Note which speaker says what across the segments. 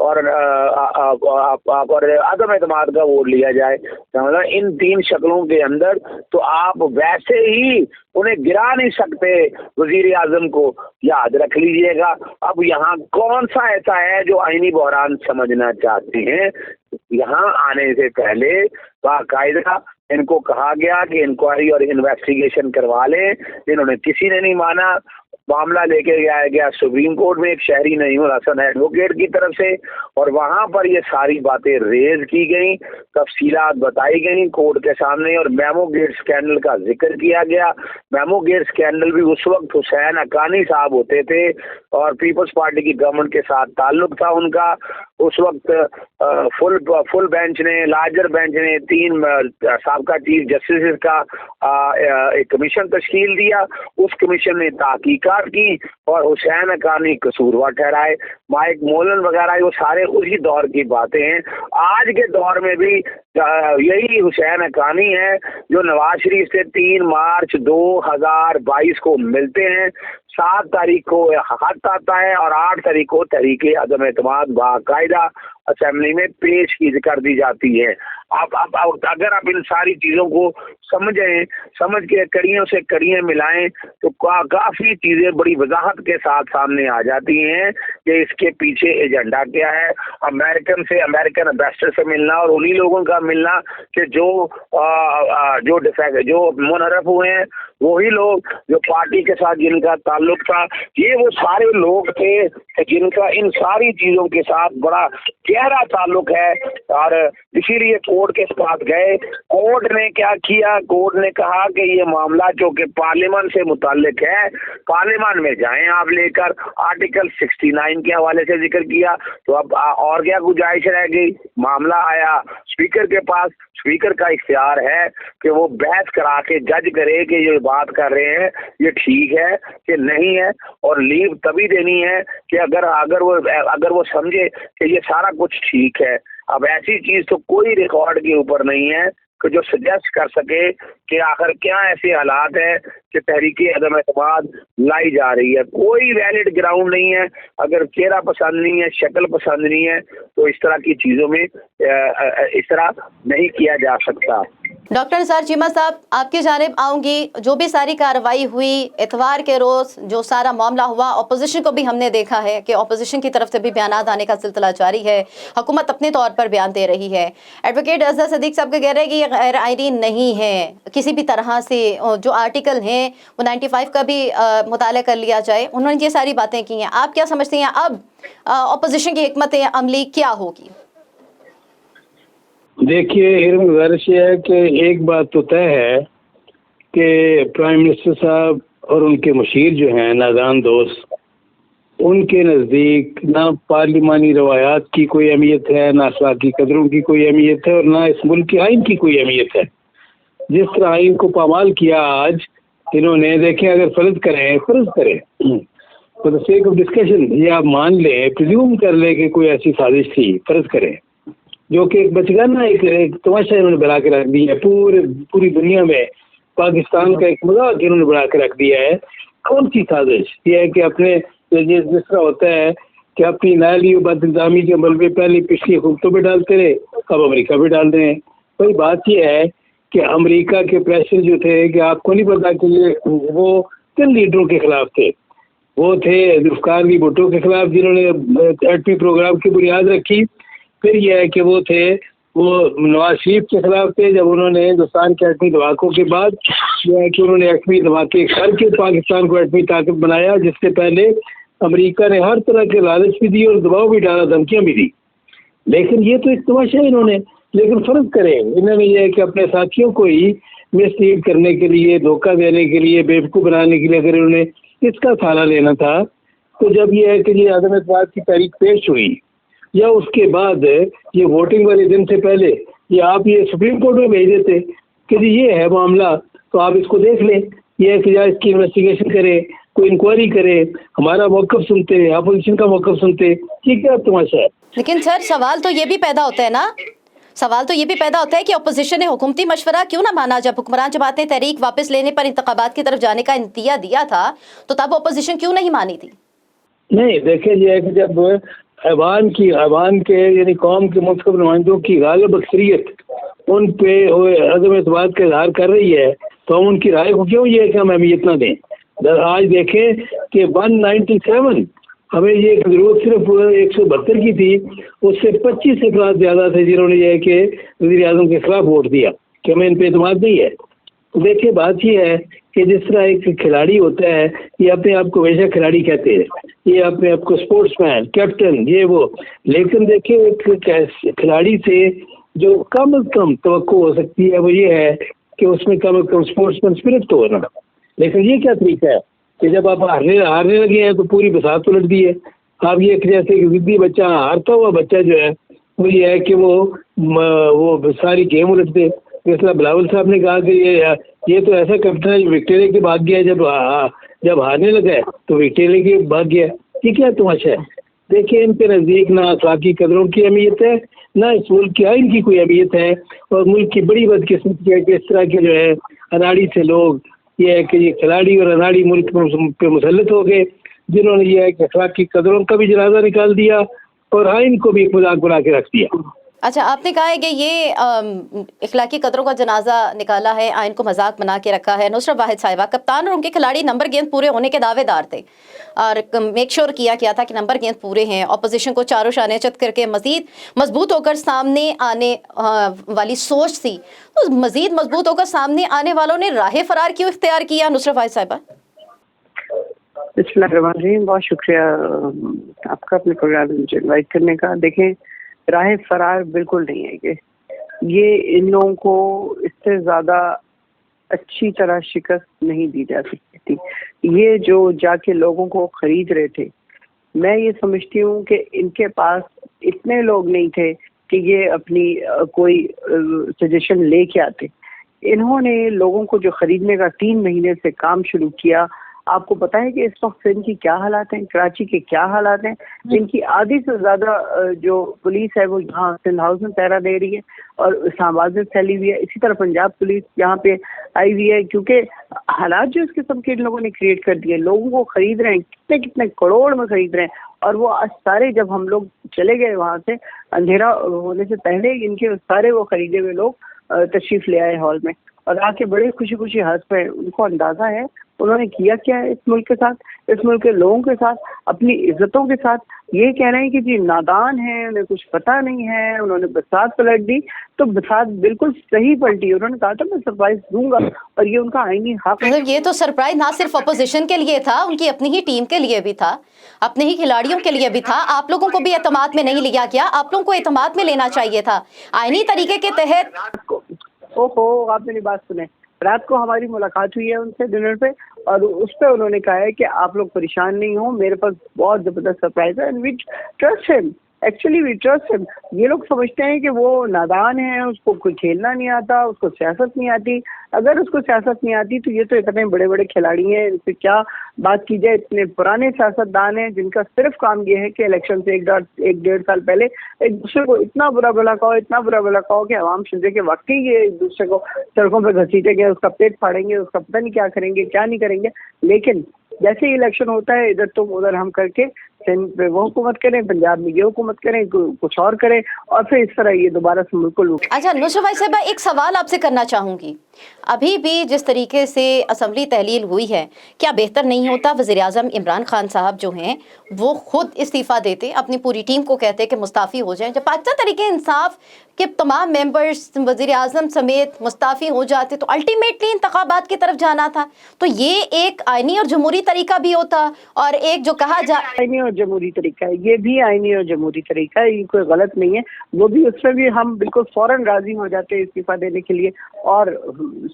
Speaker 1: اور عدم اعتماد کا ووٹ لیا جائے. مطلب ان 3 شکلوں کے اندر تو آپ ویسے ہی انہیں گرا نہیں سکتے وزیر اعظم کو. یاد رکھ لیجئے گا. اب یہاں کون سا ایسا ہے جو آئینی بحران سمجھنا چاہتے ہیں؟ یہاں آنے سے پہلے باقاعدہ ان کو کہا گیا کہ انکوائری اور انویسٹیگیشن کروا لیں. انہوں نے کسی نے نہیں مانا. معاملہ لے کے گیا سپریم کورٹ میں ایک شہری نعیم الحسن ایڈوکیٹ کی طرف سے, اور وہاں پر یہ ساری باتیں ریز کی گئیں, تفصیلات بتائی گئیں کورٹ کے سامنے, اور میمو گیٹ اسکینڈل کا ذکر کیا گیا. میمو گیٹ اسکینڈل بھی اس وقت حسین حقانی صاحب ہوتے تھے اور پیپلز پارٹی کی گورنمنٹ کے ساتھ تعلق تھا ان کا. اس وقت فل بینچ نے, لارجر بینچ نے 3 سابقہ چیف جسٹس کا ایک کمیشن تشکیل دیا. اس کمیشن نے تحقیقات کی اور حسین حقانی قصوروار ٹھہرائے. مائک مولن وغیرہ وہ سارے اسی دور کی باتیں ہیں. آج کے دور میں بھی یہی حسین حقانی ہے جو نواز شریف سے 3 مارچ 2022 کو ملتے ہیں. 7 تاریخ کو خط آتا ہے اور 8 تاریخ کو تحریک عدم اعتماد باقاعدہ اسمبلی میں پیش کر دی جاتی ہے. اب اگر آپ ان ساری چیزوں کو سمجھ کے کڑیوں سے کڑیاں ملائیں تو کافی چیزیں بڑی وضاحت کے ساتھ سامنے آ جاتی ہیں کہ اس کے پیچھے ایجنڈا کیا ہے. امریکن امبیسڈر سے ملنا اور انہی لوگوں کا ملنا کہ جو منحرف ہوئے ہیں, وہی لوگ جو پارٹی کے ساتھ جن کا تعلق تھا, یہ وہ سارے لوگ تھے جن کا ان ساری چیزوں کے ساتھ بڑا گہرا تعلق ہے. اور اسی لیے کورٹ کے پاس گئے. کورٹ نے کیا کیا؟ کورٹ نے کہا کہ یہ معاملہ جو کہ پارلیمان سے متعلق ہے, پارلیمان میں جائیں آپ لے کر. آرٹیکل 69 کے حوالے سے ذکر کیا. تو اب اور کیا گنجائش رہ گئی؟ معاملہ آیا اسپیکر کے پاس. اسپیکر کا اختیار ہے کہ وہ بحث کرا کے جج کرے کہ یہ بات کر رہے ہیں یہ ٹھیک ہے کہ نہیں ہے, اور لیو تبھی دینی ہے کہ اگر وہ سمجھے کہ یہ سارا کچھ ٹھیک ہے. اب ایسی چیز تو کوئی ریکارڈ کے اوپر نہیں ہے کہ جو سجیسٹ کر سکے کہ آخر کیا ایسے حالات ہیں کہ تحریک عدم اعتماد لائی جا رہی ہے. کوئی ویلڈ گراؤنڈ نہیں ہے. اگر چہرہ پسند نہیں ہے, شکل پسند نہیں ہے, تو اس طرح کی چیزوں میں اس طرح نہیں کیا جا سکتا.
Speaker 2: ڈاکٹر نثار چیمہ صاحب, آپ کی جانب آؤں گی. جو بھی ساری کارروائی ہوئی اتوار کے روز, جو سارا معاملہ ہوا, اپوزیشن کو بھی ہم نے دیکھا ہے کہ اپوزیشن کی طرف سے بھی بیانات آنے کا سلسلہ جاری ہے. حکومت اپنے طور پر بیان دے رہی ہے. ایڈوکیٹ اظہر صدیق صاحب کا کہہ رہے ہیں کہ یہ غیر آئینی نہیں ہے کسی بھی طرح سے. جو آرٹیکل ہیں وہ 95 کا بھی مطالعہ کر لیا جائے. انہوں نے یہ ساری باتیں کی ہیں. آپ کیا سمجھتے ہیں اب اپوزیشن کی حکمت عملی کیا ہوگی؟
Speaker 3: دیکھیے, گزارش یہ ہے کہ ایک بات تو طے ہے کہ پرائم منسٹر صاحب اور ان کے مشیر جو ہیں نادان دوست, ان کے نزدیک نہ پارلیمانی روایات کی کوئی اہمیت ہے, نہ اخلاقی قدروں کی کوئی اہمیت ہے, اور نہ اس ملک کے آئین کی کوئی اہمیت ہے. جس طرح آئین کو پامال کیا آج انہوں نے, دیکھیں اگر فرض کریں for the sake of discussion, یہ آپ مان لیں, پریزیوم کر لیں کہ کوئی ایسی سازش تھی, فرض کریں, جو کہ ایک بچگانہ ایک تماشا انہوں نے بنا کے رکھ دیا ہے پوری دنیا میں. پاکستان کا ایک مذاق انہوں نے بنا کے رکھ دیا ہے. کون سی سازش؟ یہ ہے کہ اپنے جس طرح ہوتا ہے کہ اپنی نالی و بد انتظامی کے عمل میں پہلے پچھلی حکومتوں پہ ڈالتے رہے, اب امریکہ پہ ڈال رہے ہیں. وہی بات یہ ہے کہ امریکہ کے پریشر جو تھے, کہ آپ کو نہیں پتا کہ یہ وہ کن لیڈروں کے خلاف تھے. وہ تھے ذوالفقار علی بھٹو کے خلاف جنہوں نے ایٹمی پروگرام کی بنیاد رکھی. پھر یہ ہے کہ وہ نواز شریف کے خلاف تھے جب انہوں نے ہندوستان کے ایٹمی دھماکوں کے بعد یہ ہے کہ انہوں نے ایٹمی دھماکے کر کے پاکستان کو ایٹمی طاقت بنایا, جس سے پہلے امریکہ نے ہر طرح کے لالچ بھی دی اور دباؤ بھی ڈالا, دھمکیاں بھی دی. لیکن یہ تو ایک تماشا انہوں نے. لیکن فرض کریں انہوں نے یہ ہے کہ اپنے ساتھیوں کو ہی مس لیڈ کرنے کے لیے, دھوکہ دینے کے لیے, بیوقوف بنانے کے لیے اگر انہوں نے اس کا سہارا لینا تھا, تو جب یہ ہے کہ یہ عدم اعتماد کی تحریک پیش ہوئی یا اس کے بعد یہ ووٹنگ والے دن سے پہلے یہ آپ یہ سپریم کورٹ میں بھیج دیتے کہ جی یہ ہے معاملہ, تو آپ اس کو دیکھ لیں. یہ ہے کہ یا اس کی انویسٹیگیشن کرے, کوئی انکوائری کرے, ہمارا موقف سنتے, اپوزیشن کا موقف سنتے. یہ کیا تماشا ہے؟
Speaker 2: لیکن سر سوال تو یہ بھی پیدا ہوتا ہے نا, سوال تو یہ بھی پیدا ہوتا ہے کہ اپوزیشن نے حکومتی مشورہ کیوں نہ مانا؟ جب حکمران جماعت نے تحریک واپس لینے پر انتخابات کی طرف جانے کا انتیا دیا تھا تو تب اپوزیشن کیوں نہیں مانی تھی؟
Speaker 3: نہیں, دیکھیں یہ ہے کہ جب ایوان کے یعنی قوم کے منتخب نمائندوں کی غالب اکثریت ان پہ عدم اعتماد کا اظہار کر رہی ہے، تو ہم ان کی رائے کو کیوں یہ کہ ہم اہمیت نہ دیں؟ آج دیکھیں کہ 197 ہمیں یہ ضرورت صرف 172 کی تھی، اس سے 25 افراد زیادہ تھے جنہوں نے یہ کہ وزیر اعظم کے خلاف ووٹ دیا کہ ہمیں ان پہ اعتماد نہیں ہے۔ تو دیکھیں بات یہ ہے کہ جس طرح ایک کھلاڑی ہوتا ہے، یہ اپنے آپ کو ہمیشہ کھلاڑی کہتے ہیں، یہ اپنے آپ کو اسپورٹس مین، کیپٹن، یہ وہ، لیکن دیکھیں ایک کھلاڑی سے جو کم از کم توقع ہو سکتی ہے وہ یہ ہے کہ اس میں کم از کم اسپورٹس مین اسپرٹ تو ہونا۔ لیکن یہ کیا طریقہ ہے کہ جب آپ ہارنے لگے ہیں تو پوری بساط الٹ دی ہے۔ آپ یہ جیسے کہ ضدی بچہ، ہارتا ہوا بچہ جو ہے وہ یہ ہے کہ وہ ساری گیم الٹ دے۔ جس طرح بلاول صاحب نے کہا کہ یہ تو ایسا کیپٹن ہے جو وکٹوریہ کے بھاگ گیا، جب ہارنے لگا ہے تو وکٹوریہ کے بھاگ گیا۔ یہ کیا تماشا ہے؟ دیکھیں ان کے نزدیک نہ اخلاقی قدروں کی اہمیت ہے، نہ اس ملک کے آئین کی کوئی اہمیت ہے، اور ملک کی بڑی بدقسمتی ہے کہ اس طرح کے جو ہے اناڑی سے لوگ، یہ ہے کہ یہ کھلاڑی اور اناڑی ملک پہ مسلط ہو گئے، جنہوں نے یہ ہے کہ اخلاقی قدروں کا بھی جنازہ نکال دیا اور آئین کو بھی مذاق بنا کے رکھ دیا۔
Speaker 2: اچھا، آپ نے کہا ہے کہ یہ اخلاقی قدروں کا جنازہ نکالا ہے، آئین کو مذاق بنا کے رکھا ہے۔ نصرت واحد صاحبہ، کپتان اور ان کے کھلاڑی نمبر گیند پورے ہونے کے دعوے دار تھے اور میک شور کیا تھا کہ نمبر گیند پورے ہیں۔ اپوزیشن کو چاروں شانے چت کر کے مزید مضبوط ہو کر سامنے آنے والی سوچ تھی، تو مزید مضبوط ہو کر سامنے آنے والوں نے راہ فرار کیوں اختیار کیا؟ نصرت واحد صاحبہ۔
Speaker 4: بسم اللہ الرحمن الرحیم، بہت شکریہ آپ کا اپنے پروگرام میں مجھے انوائٹ کرنے کا۔ دیکھیں، راہ فرار بالکل نہیں ہے کہ یہ ان لوگوں کو اس سے زیادہ اچھی طرح شکست نہیں دی جا سکتی تھی۔ یہ جو جا کے لوگوں کو خرید رہے تھے، میں یہ سمجھتی ہوں کہ ان کے پاس اتنے لوگ نہیں تھے کہ یہ اپنی کوئی سجیشن لے کے آتے۔ انہوں نے لوگوں کو جو خریدنے کا 3 مہینے سے کام شروع کیا۔ آپ کو پتا ہے کہ اس وقت ان کی کیا حالات ہیں، کراچی کے کیا حالات ہیں؟ ان کی آدھی سے زیادہ جو پولیس ہے وہ یہاں سندھ ہاؤس میں پہرا دے رہی ہے اور اسلام آباد میں پھیلی ہوئی ہے۔ اسی طرح پنجاب پولیس یہاں پہ آئی ہوئی ہے، کیونکہ حالات جو اس قسم کے ان لوگوں نے کریٹ کر دیے، لوگوں کو خرید رہے ہیں، کتنے کروڑ میں خرید رہے ہیں، اور وہ آج سارے جب ہم لوگ چلے گئے وہاں سے اندھیرا ہونے سے پہلے ان کے سارے وہ خریدے ہوئے لوگ تشریف لے آئے ہال میں اور آ کے بڑے خوشی خوشی ہنس پہ۔ ان کو اندازہ ہے انہوں نے کیا کیا ہے اس ملک کے ساتھ، اس ملک کے لوگوں کے ساتھ، اپنی عزتوں کے ساتھ۔ یہ کہہ رہے ہیں کہ جی نادان ہیں، انہیں کچھ پتہ نہیں ہے، انہوں نے بساط پلٹ دی، تو بساط بالکل صحیح پلٹی۔ انہوں نے کہا تھا میں سرپرائز دوں گا، اور یہ ان کا آئینی حق ہے۔
Speaker 2: یہ تو سرپرائز نہ صرف اپوزیشن کے لیے تھا، ان کی اپنی ہی ٹیم کے لیے بھی تھا، اپنے ہی کھلاڑیوں کے لیے بھی تھا۔ آپ لوگوں کو بھی اعتماد میں نہیں لیا گیا، آپ لوگوں کو اعتماد میں لینا چاہیے تھا آئینی طریقے کے تحت۔
Speaker 4: آپ میری بات سنیں، رات کو ہماری ملاقات ہوئی ہے ان سے ڈنر پہ، اور اس پہ انہوں نے کہا ہے کہ آپ لوگ پریشان نہیں ہوں، میرے پاس بہت زبردست سرپرائز ہے، اینڈ وی ٹرسٹ ہم، ایکچولی وی ٹرسٹ ہم۔ یہ لوگ سمجھتے ہیں کہ وہ نادان ہیں، اس کو کوئی کھیلنا نہیں آتا، اس کو سیاست نہیں آتی۔ اگر اس کو سیاست نہیں آتی تو یہ تو اتنے بڑے بڑے کھلاڑی ہیں، ان سے کیا بات کی جائے۔ اتنے پرانے سیاست دان ہیں جن کا صرف کام یہ ہے کہ الیکشن سے 1.5 سال پہلے ایک دوسرے کو اتنا برا بھلا کہو، اتنا برا بھلا کہو کہ عوام سمجھے کہ واقعی یہ ایک دوسرے کو سڑکوں پہ گھسیٹیں گے، اس کا پیٹ پھاڑیں گے، اس کا پتہ نہیں کیا کریں گے، کیا نہیں کریں گے۔ لیکن جیسے ہی الیکشن ہوتا ہے، ادھر تم ادھر ہم کر کے سندھ پہ وہ حکومت کریں، پنجاب میں یہ حکومت کریں، کچھ اور کریں، اور پھر اس طرح یہ دوبارہ سے ملک کو لوٹ۔
Speaker 2: اچھا نصرت واحد صاحبہ، ایک سوال آپ سے کرنا چاہوں گی، ابھی بھی جس طریقے سے اسمبلی تحلیل ہوئی ہے، کیا بہتر نہیں ہوتا وزیر اعظم عمران خان صاحب جو ہیں وہ خود استعفیٰ دیتے، اپنی پوری ٹیم کو کہتے کہ مستعفی ہو جائیں؟ جب پاکستان تحریک انصاف کے تمام ممبرز وزیر اعظم سمیت مستعفی ہو جاتے تو الٹیمیٹلی انتخابات کی طرف جانا تھا، تو یہ ایک آئینی اور جمہوری طریقہ بھی ہوتا، اور ایک جو کہا
Speaker 4: آئینی اور جمہوری طریقہ ہے، یہ بھی آئینی اور جمہوری طریقہ ہے، یہ کوئی غلط نہیں ہے۔ وہ بھی اس میں بھی ہم بالکل فوراً راضی ہو جاتے ہیں استعفیٰ دینے کے لیے، اور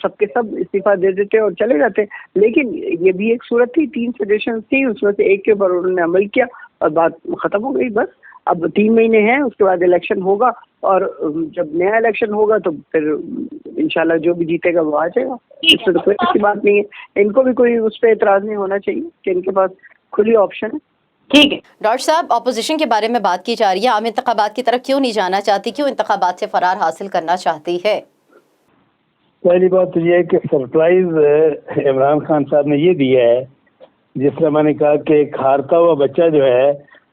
Speaker 4: سب کے سب استعفیٰ دے دیتے اور چلے جاتے۔ لیکن یہ بھی ایک صورت تھی، 3 سجیشنز تھی، اس میں سے ایک کے اوپر انہوں نے عمل کیا اور بات ختم ہو گئی۔ بس اب 3 مہینے ہیں، اس کے بعد الیکشن ہوگا، اور جب نیا الیکشن ہوگا تو پھر انشاءاللہ جو بھی جیتے گا وہ آ جائے گا۔ اس میں تو کوئی ایسی بات نہیں ہے، ان کو بھی کوئی اس پہ اعتراض نہیں ہونا چاہیے کہ ان کے پاس کھلی آپشن ہے۔ ٹھیک ہے
Speaker 2: ڈاکٹر صاحب، اپوزیشن کے بارے میں بات کی جا رہی ہے، عام انتخابات کی طرف کیوں نہیں جانا چاہتی، کیوں انتخابات سے فرار حاصل کرنا چاہتی ہے؟
Speaker 3: پہلی بات تو یہ ہے کہ سرپرائز عمران خان صاحب نے یہ دیا ہے، جس طرح میں نے کہا کہ ایک ہارتا ہوا بچہ جو ہے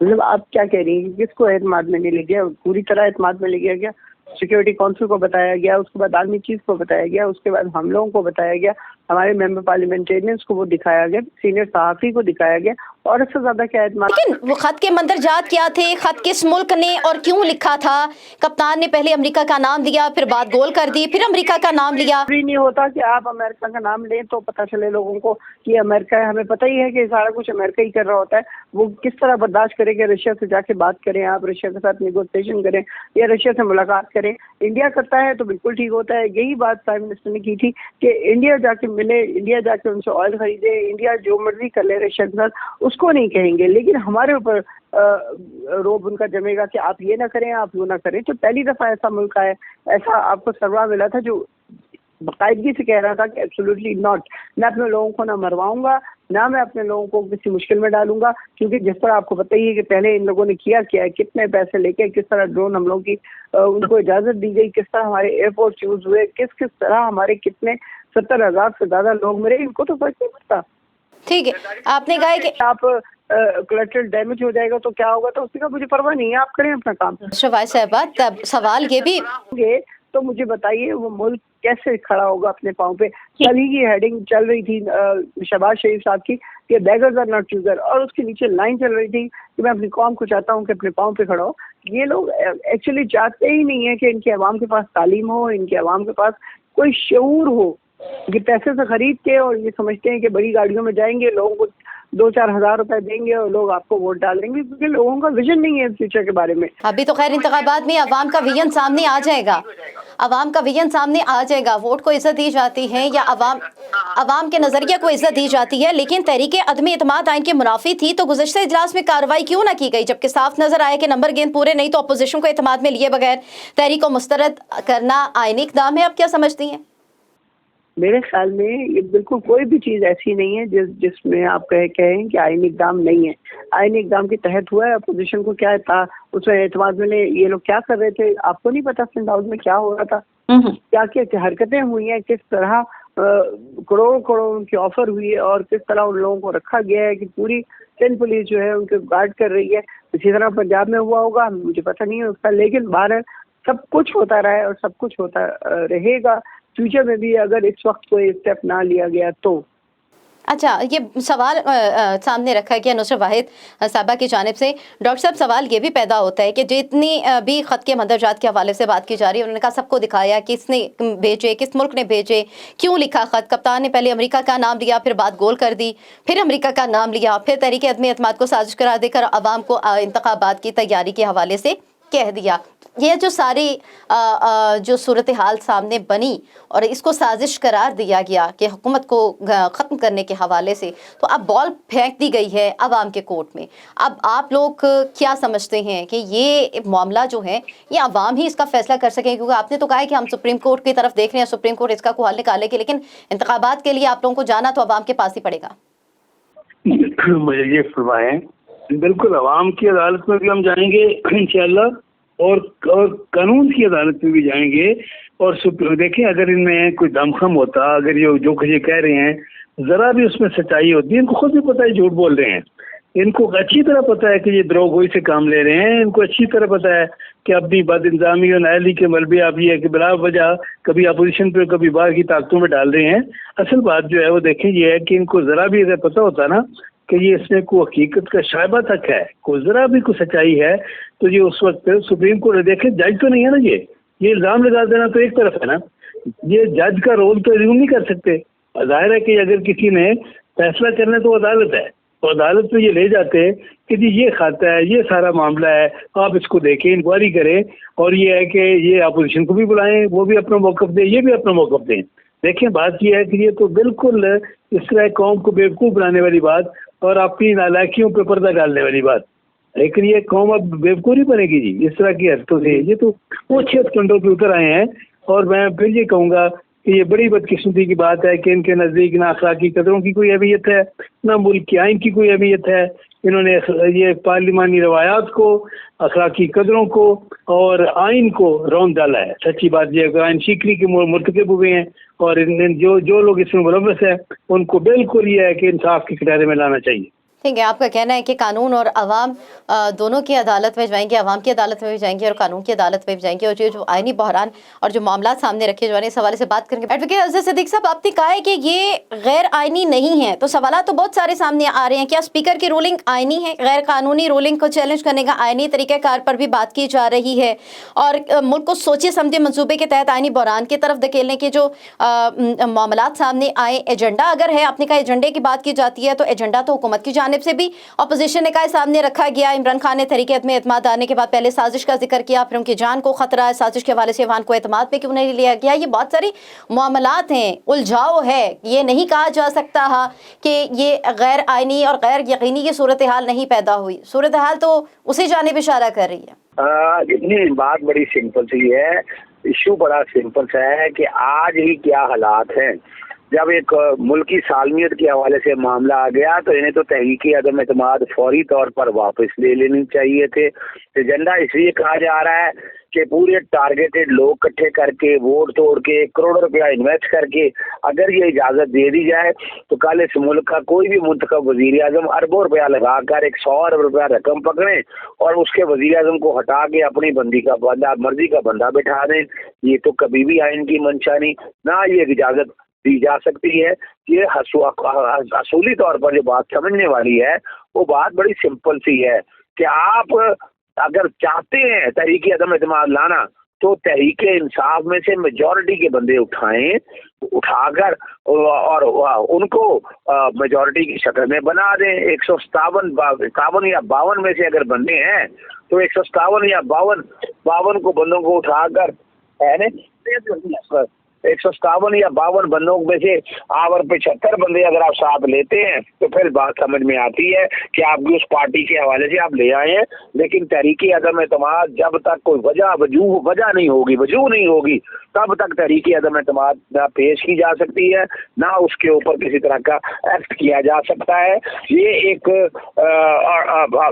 Speaker 4: مطلب آپ کیا کہہ رہی ہیں کہ کس کو اعتماد میں نہیں لے گیا؟ پوری طرح اعتماد میں لے گیا گیا. سیکورٹی کونسل کو بتایا گیا, اس کے بعد عالمی چیف کو بتایا گیا, اس کے بعد ہم لوگوں کو بتایا گیا, ہمارے ممبر پارلیمنٹیرینس کو وہ دکھایا گیا, سینئر صحافی کو دکھایا گیا, اور اس سے زیادہ کیا اعتماد؟
Speaker 2: لیکن وہ خط کے مندرجات کیا تھے؟ خط کس ملک نے اور کیوں لکھا تھا؟ کپتان نے پہلے امریکہ کا نام لیا, پھر بعد گول کر دی, پھر امریکہ کا نام لیا.
Speaker 4: ضروری نہیں ہوتا کہ آپ امریکہ کا نام لیں تو پتہ چلے لوگوں کو کہ امریکہ ہے. ہمیں پتہ ہی ہے کہ سارا کچھ امریکہ ہی کر رہا ہوتا ہے. وہ کس طرح برداشت کرے کہ رشیا سے جا کے بات کریں, آپ رشیا کے ساتھ نیگوسیشن کریں یا رشیا سے ملاقات کریں. انڈیا کرتا ہے تو بالکل ٹھیک ہوتا ہے. یہی بات پرائم منسٹر نے کی تھی کہ انڈیا جا کے ملے, انڈیا جا کے ان سے آئل خریدے, انڈیا جو مرضی کر لے رشیا کے ساتھ, اس کو نہیں کہیں گے. لیکن ہمارے اوپر روب ان کا جمے گا کہ آپ یہ نہ کریں, آپ وہ نہ کریں. تو پہلی دفعہ ایسا ملک ہے, ایسا آپ کو سربراہ ملا تھا جو باقاعدگی سے کہہ رہا تھا کہ ایبسولوٹلی ناٹ, میں اپنے لوگوں کو نہ مرواؤں گا, نہ میں اپنے لوگوں کو کسی مشکل میں ڈالوں گا. کیونکہ جس طرح آپ کو پتہ ہی ہے کہ پہلے ان لوگوں نے کیا ہے, کتنے پیسے لے کے, کس طرح ڈرون حملوں کی ان کو اجازت دی گئی, کس طرح ہمارے ایئرپورٹ یوز ہوئے, کس طرح ہمارے کتنے 70,000 سے زیادہ لوگ مرے. ان کو تو فرق نہیں پڑتا.
Speaker 2: ٹھیک ہے, آپ نے کہا کہ
Speaker 4: آپ کولیٹرل ڈیمیج ہو جائے گا تو کیا ہوگا, تو اس کا مجھے پرواہ نہیں ہے, آپ کریں اپنا کام.
Speaker 2: شفاعت صاحبہ, تب سوال یہ بھی
Speaker 4: تو مجھے بتائیے وہ ملک کیسے کھڑا ہوگا اپنے پاؤں پہ. کل ہی کی ہیڈنگ چل رہی تھی شہباز شریف صاحب کی کہ بیگرز آر ناٹ چوزر, اور اس کے نیچے لائن چل رہی تھی کہ میں اپنی قوم کو چاہتا ہوں کہ اپنے پاؤں پہ کھڑا ہو. یہ لوگ ایکچولی چاہتے ہی نہیں ہے کہ ان کے عوام کے پاس تعلیم ہو, ان کے عوام کے پاس کوئی شعور ہو. یہ پیسے سے خرید کے اور یہ سمجھتے ہیں کہ بڑی گاڑیوں میں جائیں گے, لوگوں کو 2-4 ہزار روپے دیں گے اور لوگ آپ کو ووٹ ڈال دیں گے, کیونکہ لوگوں کا ویژن نہیں ہے فیوچر کے بارے میں.
Speaker 2: ابھی تو خیر انتخابات میں عوام کا ویژن سامنے آ جائے گا, عوام کا ویژن سامنے آ جائے گا. ووٹ کو عزت دی جاتی ہے یا عوام کے نظریے کو عزت دی جاتی ہے, لیکن تحریک عدم اعتماد آئین کے منافی تھی تو گزشتہ اجلاس میں کارروائی کیوں نہ کی گئی, جبکہ صاف نظر آیا کہ نمبر گیند پورے نہیں تو اپوزیشن کو اعتماد میں لیے بغیر تحریک کو مسترد کرنا آئینی اقدام ہے. آپ کیا سمجھتی ہیں؟
Speaker 4: میرے خیال میں یہ بالکل کوئی بھی چیز ایسی نہیں ہے جس میں آپ کہیں کہ آئینی اقدام نہیں ہے. آئینی اقدام کے تحت ہوا ہے. اپوزیشن کو کیا تھا اس میں اعتماد میں یہ لوگ کیا کر رہے تھے, آپ کو نہیں پتا سندھ ہاؤس میں کیا ہو رہا تھا, کیا حرکتیں ہوئی ہیں, کس طرح کروڑوں ان کی آفر ہوئی ہے, اور کس طرح ان لوگوں کو رکھا گیا ہے کہ پوری سندھ پولیس جو ہے ان کے گارڈ کر رہی ہے. اسی طرح پنجاب میں ہوا ہوگا, مجھے پتہ نہیں ہے اس کا, لیکن باہر سب کچھ ہوتا رہا ہے اور سب کچھ ہوتا رہے گا فیوچر میں بھی, اگر اس وقت کوئی اسٹیپ نہ لیا گیا تو.
Speaker 2: اچھا, یہ سوال سامنے رکھا گیا نصرت واحد صاحبہ کی جانب سے. ڈاکٹر صاحب, سوال یہ بھی پیدا ہوتا ہے کہ جتنی بھی خط کے مندرجات کے حوالے سے بات کی جا رہی ہے, انہوں نے کہا سب کو دکھایا کس نے بھیجے, کس ملک نے بھیجے, کیوں لکھا خط. کپتان نے پہلے امریکہ کا نام لیا, پھر بات گول کر دی, پھر امریکہ کا نام لیا, پھر تحریک عدم اعتماد کو سازش قرار دے کر عوام کو انتخابات کی تیاری کے حوالے سے کہہ دیا. یہ جو ساری جو صورتحال سامنے بنی اور اس کو سازش قرار دیا گیا کہ حکومت کو ختم کرنے کے حوالے سے, تو اب بال پھینک دی گئی ہے عوام کے کورٹ میں. اب آپ لوگ کیا سمجھتے ہیں کہ یہ معاملہ جو ہے یہ عوام ہی اس کا فیصلہ کر سکیں؟ کیونکہ آپ نے تو کہا ہے کہ ہم سپریم کورٹ کی طرف دیکھ رہے ہیں, سپریم کورٹ اس کا کوئی حل نکالے گی, لیکن انتخابات کے لیے آپ لوگوں کو جانا تو عوام کے پاس ہی پڑے گا.
Speaker 3: مجھے یہ فرمائیں, بالکل عوام کی عدالت میں بھی ہم جائیں گے انشاءاللہ, اور قانون کی عدالت میں بھی جائیں گے. اور دیکھیں اگر ان میں کوئی دمخم ہوتا, اگر یہ جو کچھ یہ کہہ رہے ہیں ذرا بھی اس میں سچائی ہوتی ہے, ان کو خود بھی پتہ ہے جھوٹ بول رہے ہیں, ان کو اچھی طرح پتہ ہے کہ یہ دروغ گوئی سے کام لے رہے ہیں, ان کو اچھی طرح پتہ ہے کہ اپنی بد انتظامی اور نااہلی کے ملبے آپ یہ ہے کہ بلا وجہ کبھی اپوزیشن پہ کبھی باہر کی طاقتوں میں ڈال رہے ہیں. اصل بات جو ہے وہ دیکھیں یہ ہے کہ ان کو ذرا بھی اگر پتہ ہوتا نا کہ یہ اس میں کوئی حقیقت کا شائبہ تک ہے, کوئی ذرا بھی کوئی سچائی ہے, تو یہ اس وقت سپریم کورٹ دیکھیں جج تو نہیں ہے نا, یہ الزام لگا دینا تو ایک طرف ہے نا, یہ جج کا رول تو ریزیوم نہیں کر سکتے. ظاہر ہے کہ اگر کسی نے فیصلہ کرنا تو عدالت ہے, تو عدالت میں یہ لے جاتے کہ جی یہ کھاتا ہے, یہ سارا معاملہ ہے, آپ اس کو دیکھیں, انکوائری کریں, اور یہ ہے کہ یہ اپوزیشن کو بھی بلائیں, وہ بھی اپنا موقف دیں, یہ بھی اپنا موقف دیں. دیکھیں بات یہ ہے کہ یہ تو بالکل اس طرح قوم کو بیوقوف بنانے والی بات اور اپنی نالائکیوں پہ پردہ ڈالنے والی بات, لیکن یہ قوم اب بیوقوف نہیں بنے گی جی اس طرح کی حرکتوں سے. یہ تو وہ 6 کنڈوں پہ اتر آئے ہیں, اور میں پھر یہ کہوں گا کہ یہ بڑی بدقسمتی کی بات ہے کہ ان کے نزدیک نہ اخلاقی قدروں کی کوئی اہمیت ہے, نہ ملک کی آئین کی کوئی اہمیت ہے. انہوں نے یہ پارلیمانی روایات کو, اخلاقی قدروں کو اور آئین کو رون ڈالا ہے. سچی بات یہ ہے کہ آئین شکنی کے مرتکب ہوئے ہیں, اور جو لوگ اس میں ملوث ہیں ان کو بالکل یہ ہے کہ انصاف کے کٹہرے میں لانا چاہیے.
Speaker 2: ٹھیک ہے، آپ کا کہنا ہے کہ قانون اور عوام دونوں کی عدالت میں جائیں گے، عوام کی عدالت میں بھی جائیں گے اور قانون کی عدالت میں بھی جائیں گے، اور جو آئینی بحران اور جو معاملات سامنے رکھے جا رہے ہیں اس حوالے سے بات کریں گے۔ ایڈوکیٹ اظہر صدیق صاحب، آپ نے کہا ہے کہ یہ غیر آئینی نہیں ہے، تو سوالات تو بہت سارے سامنے آ رہے ہیں۔ کیا اسپیکر کی رولنگ آئینی ہے؟ غیر قانونی رولنگ کو چیلنج کرنے کا آئینی طریقہ کار پر بھی بات کی جا رہی ہے، اور ملک کو سوچے سمجھے منصوبے کے تحت آئینی بحران کی طرف دھکیلنے کے جو معاملات سامنے آئے، ایجنڈا اگر ہے، آپ نے کہا ایجنڈے کی بات کی جاتی ہے، تو ایجنڈا تو حکومت کی جانب سے بھی اپوزیشن نے کہا سامنے رکھا گیا۔ عمران خان نے تحریک میں اعتماد آنے کے بعد پہلے سازش کا ذکر کیا، پھر ان کی جان کو خطرہ ہے، سازش کے حوالے سے ایوان کو اعتماد میں کیوں نہیں لیا گیا؟ یہ بہت ساری معاملات ہیں، الجھاؤ ہے، یہ نہیں کہا جا سکتا کہ یہ غیر آئینی اور غیر یقینی کی صورتحال نہیں پیدا ہوئی، صورتحال تو اسی جانب اشارہ کر رہی ہے۔
Speaker 1: اتنی بات بڑی سمپل سی ہے، ایشو بڑا سمپل سا ہے کہ آج ہی کیا حالات ہیں۔ جب ایک ملکی سالمیت کے حوالے سے معاملہ آ گیا تو انہیں تو تحریک عدم اعتماد فوری طور پر واپس لے لینی چاہیے تھے۔ ایجنڈا اس لیے کہا جا رہا ہے کہ پورے ٹارگیٹڈ لوگ کٹھے کر کے ووٹ توڑ کے کروڑوں روپیہ انویسٹ کر کے اگر یہ اجازت دے دی جائے تو کل اس ملک کا کوئی بھی منتخب وزیر اعظم اربوں روپیہ لگا کر 100 ارب روپیہ رقم پکڑیں اور اس کے وزیر اعظم کو ہٹا کے اپنی مرضی کا بندہ بٹھا دیں۔ یہ تو کبھی بھی آئین کی منشا نہیں، نہ یہ اجازت دی جا سکتی ہے۔ یہ اصولی طور پر جو بات سمجھنے والی ہے وہ بات بڑی سمپل سی ہے کہ آپ اگر چاہتے ہیں تحریک عدم اعتماد لانا تو تحریک انصاف میں سے میجورٹی کے بندے اٹھائیں، اٹھا کر اور ان کو میجورٹی کی شکل میں بنا دیں۔ 157 یا 52 میں سے اگر بندے ہیں تو 157 یا 52 کو بندوں کو اٹھا کر 157 یا 52 بندوں میں سے آپ اور 75 بندے اگر آپ ساتھ لیتے ہیں تو پھر بات سمجھ میں آتی ہے کہ آپ کی اس پارٹی کے حوالے سے آپ لے آئے ہیں۔ لیکن تحریک عدم اعتماد جب تک کوئی وجہ نہیں ہوگی تب تک تحریک عدم اعتماد نہ پیش کی جا سکتی ہے، نہ اس کے اوپر کسی طرح کا ایکٹ کیا جا سکتا ہے۔ یہ ایک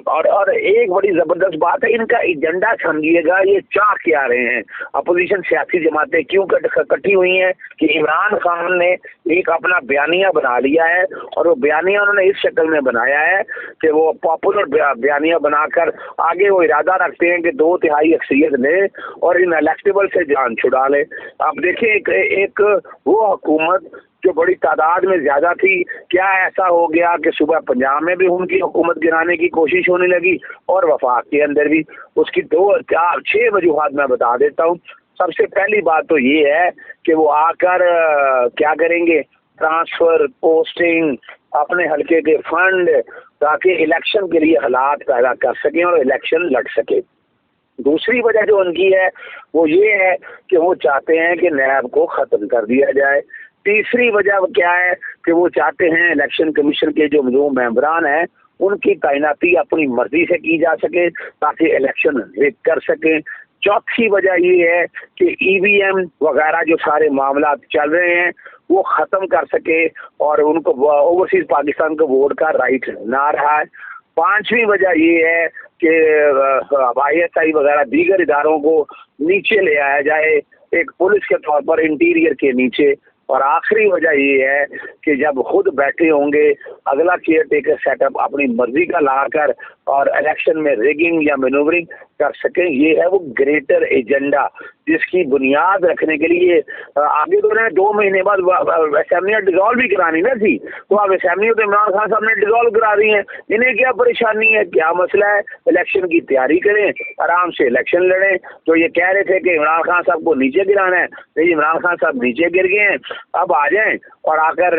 Speaker 1: اور ایک بڑی زبردست بات ہے، ان کا ایجنڈا سمجھیے گا، یہ چاہ کیا رہے ہیں اپوزیشن سیاسی جماعتیں کیوں اکٹھی ہوئی ہیں کہ عمران خان نے ایک اپنا بیانیہ بنا لیا ہے، اور وہ بیانیہ انہوں نے اس شکل میں بنایا ہے کہ وہ پاپولر بیانیہ بنا کر آگے وہ ارادہ رکھتے ہیں کہ 2/3 اکثریت لیں اور ان الیکٹیبل سے جان چھڑا لیں۔ آپ دیکھیں ایک وہ حکومت جو بڑی تعداد میں زیادہ تھی، کیا ایسا ہو گیا کہ صبح پنجاب میں بھی ان کی حکومت گرانے کی کوشش ہونے لگی اور وفاق کے اندر بھی۔ اس کی 6 وجوہات میں بتا دیتا ہوں۔ سب سے پہلی بات تو یہ ہے کہ وہ آ کر کیا کریں گے، ٹرانسفر، پوسٹنگ، اپنے حلقے کے فنڈ، تاکہ الیکشن کے لیے حالات پیدا کر سکیں اور الیکشن لڑ سکے۔ دوسری وجہ جو ان کی ہے وہ یہ ہے کہ وہ چاہتے ہیں کہ نیب کو ختم کر دیا جائے۔ تیسری وجہ کیا ہے کہ وہ چاہتے ہیں الیکشن کمیشن کے جو ممبران ہیں ان کی تعیناتی اپنی مرضی سے کی جا سکے تاکہ الیکشن ریگ کر سکیں۔ چوتھی وجہ یہ ہے کہ ای وی ایم وغیرہ جو سارے معاملات چل رہے ہیں وہ ختم کر سکے اور ان کو اوورسیز پاکستان کو ووٹ کا رائٹ نہ رہا ہے۔ پانچویں وجہ یہ ہے کہ آئی ایس آئی وغیرہ دیگر اداروں کو نیچے لے آیا جائے، ایک پولیس کے طور پر انٹیریئر کے نیچے۔ اور آخری وجہ یہ ہے کہ جب خود بیٹھے ہوں گے اگلا کیئر ٹیکر سیٹ اپ اپنی مرضی کا لا کر اور الیکشن میں ریگنگ یا مینوورنگ کر سکیں۔ یہ ہے وہ گریٹر ایجنڈا جس کی بنیاد رکھنے کے لیے آگے تو انہیں 2 مہینے بعد اسمبلیاں ڈیزالو بھی کرانی نہ تھی، تو اب اسمبلی تو عمران خان صاحب نے ڈیزالو کرا دی ہیں۔ انہیں کیا پریشانی ہے، کیا مسئلہ ہے، الیکشن کی تیاری کریں، آرام سے الیکشن لڑیں۔ تو یہ کہہ رہے تھے کہ عمران خان صاحب کو نیچے گرانا ہے، تو عمران خان صاحب نیچے گر گئے ہیں، اب آ جائیں اور آ کر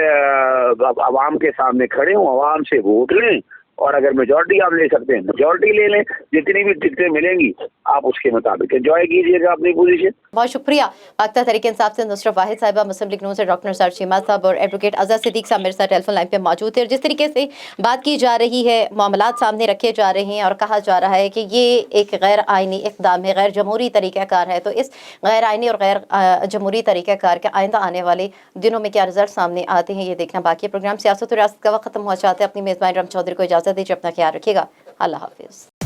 Speaker 1: عوام کے سامنے کھڑے ہوں، عوام سے ووٹ لیں، اور اگر میجورٹی آپ لے سکتے ہیں میجورٹی لے لیں، جتنی بھی ٹکٹیں ملیں گی آپ اس کے مطابق انجوائے کیجیے گا اپنی پوزیشن۔
Speaker 2: بہت شکریہ۔ پاکستان تحریک انصاف سے نصرت واحد صاحبہ، مسلم لیگ نون سے ڈاکٹر نثار چیمہ صاحب اور ایڈوکیٹ اظہر صدیق صاحب میرے ساتھ ٹیلی فون لائن پہ موجود تھے۔ اور جس طریقے سے بات کی جا رہی ہے، معاملات سامنے رکھے جا رہے ہیں اور کہا جا رہا ہے کہ یہ ایک غیر آئینی اقدام ہے، غیر جمہوری طریقہ کار ہے، تو اس غیر آئینی اور غیر جمہوری طریقہ کار کے آئندہ آنے والے دنوں میں کیا رزلٹ سامنے آتے ہیں یہ دیکھنا باقی ہے۔ پروگرام سیاست و ریاست کا وقت ختم ہوا چاہتے ہیں۔ اپنی میزبان رم چودھری کو اجازت دیجیے، اپنا خیال رکھیے گا۔ اللہ حافظ۔